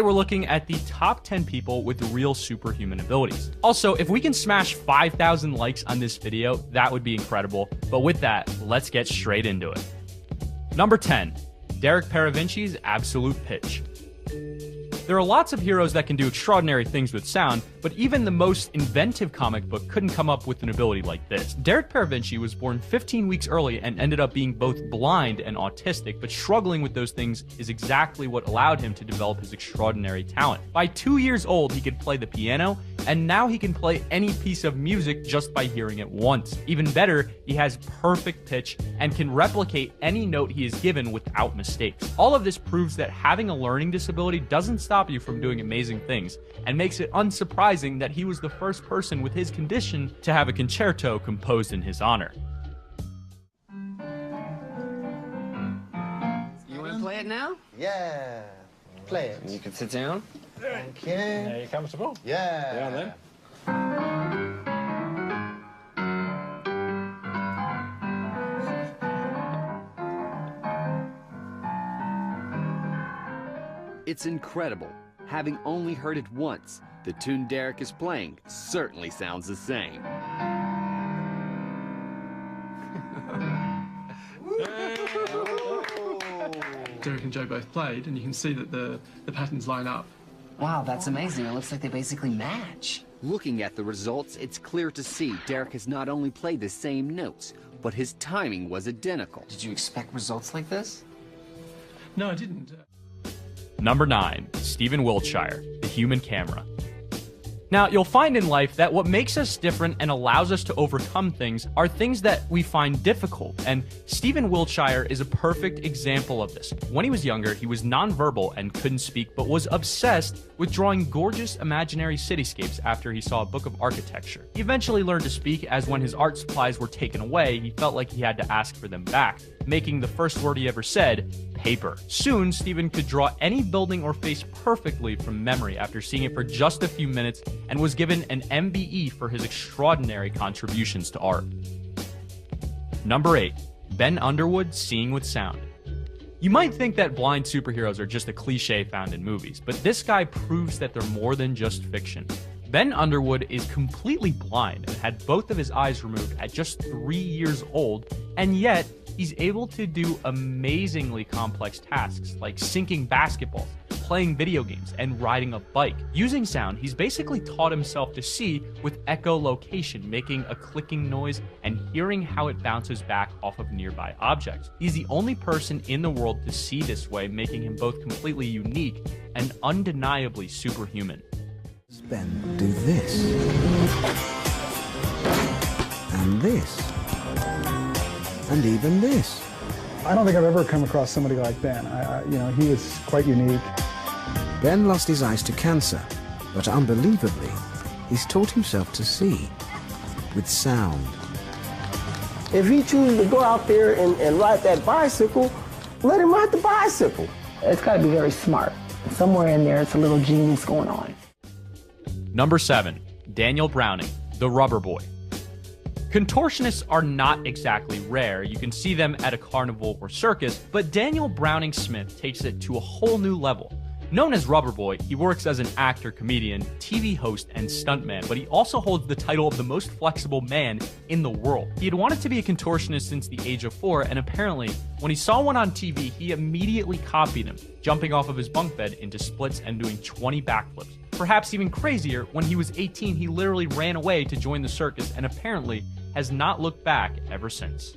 We're looking at the top 10 people with real superhuman abilities. Also, if we can smash 5,000 likes on this video, that would be incredible. But with that, let's get straight into it. Number 10, Derek Paravinci's absolute pitch. There are lots of heroes that can do extraordinary things with sound, but even the most inventive comic book couldn't come up with an ability like this. Derek Paravinci was born 15 weeks early and ended up being both blind and autistic, but struggling with those things is exactly what allowed him to develop his extraordinary talent. By 2 years old, he could play the piano, and now he can play any piece of music just by hearing it once. Even better, he has perfect pitch and can replicate any note he is given without mistakes. All of this proves that having a learning disability doesn't stop you from doing amazing things, and makes it unsurprising that he was the first person with his condition to have a concerto composed in his honor. You want to play it now? Yeah, play it. You can sit down. Thank you. Are you comfortable? Yeah. Yeah, then. It's incredible. Having only heard it once, the tune Derek is playing certainly sounds the same. Derek and Joe both played, and you can see that the patterns line up. Wow, that's amazing. It looks like they basically match. Looking at the results, it's clear to see Derek has not only played the same notes, but his timing was identical. Did you expect results like this? No, I didn't. Number 9, Stephen Wiltshire, the human camera. Now, you'll find in life that what makes us different and allows us to overcome things are things that we find difficult, and Stephen Wiltshire is a perfect example of this. When he was younger, he was nonverbal and couldn't speak, but was obsessed with drawing gorgeous imaginary cityscapes after he saw a book of architecture. He eventually learned to speak, as when his art supplies were taken away, he felt like he had to ask for them back, making the first word he ever said, paper. Soon, Stephen could draw any building or face perfectly from memory after seeing it for just a few minutes, and was given an MBE for his extraordinary contributions to art. Number 8, Ben Underwood, Seeing with Sound. You might think that blind superheroes are just a cliche found in movies, but this guy proves that they're more than just fiction. Ben Underwood is completely blind and had both of his eyes removed at just 3 years old, and yet he's able to do amazingly complex tasks like sinking basketballs, playing video games, and riding a bike. Using sound, he's basically taught himself to see with echolocation, making a clicking noise and hearing how it bounces back off of nearby objects. He's the only person in the world to see this way, making him both completely unique and undeniably superhuman. Ben, do this. And this. And even this. I don't think I've ever come across somebody like Ben. He was quite unique. Ben lost his eyes to cancer, but unbelievably, he's taught himself to see with sound. If he chooses to go out there and ride that bicycle, let him ride the bicycle. It's got to be very smart. Somewhere in there, it's a little genius going on. Number 7, Daniel Browning, the Rubber Boy. Contortionists are not exactly rare. You can see them at a carnival or circus, but Daniel Browning Smith takes it to a whole new level. Known as Rubber Boy, he works as an actor, comedian, TV host, and stuntman, but he also holds the title of the most flexible man in the world. He had wanted to be a contortionist since the age of 4, and apparently, when he saw one on TV, he immediately copied him, jumping off of his bunk bed into splits and doing 20 backflips. Perhaps even crazier, when he was 18, he literally ran away to join the circus and apparently has not looked back ever since.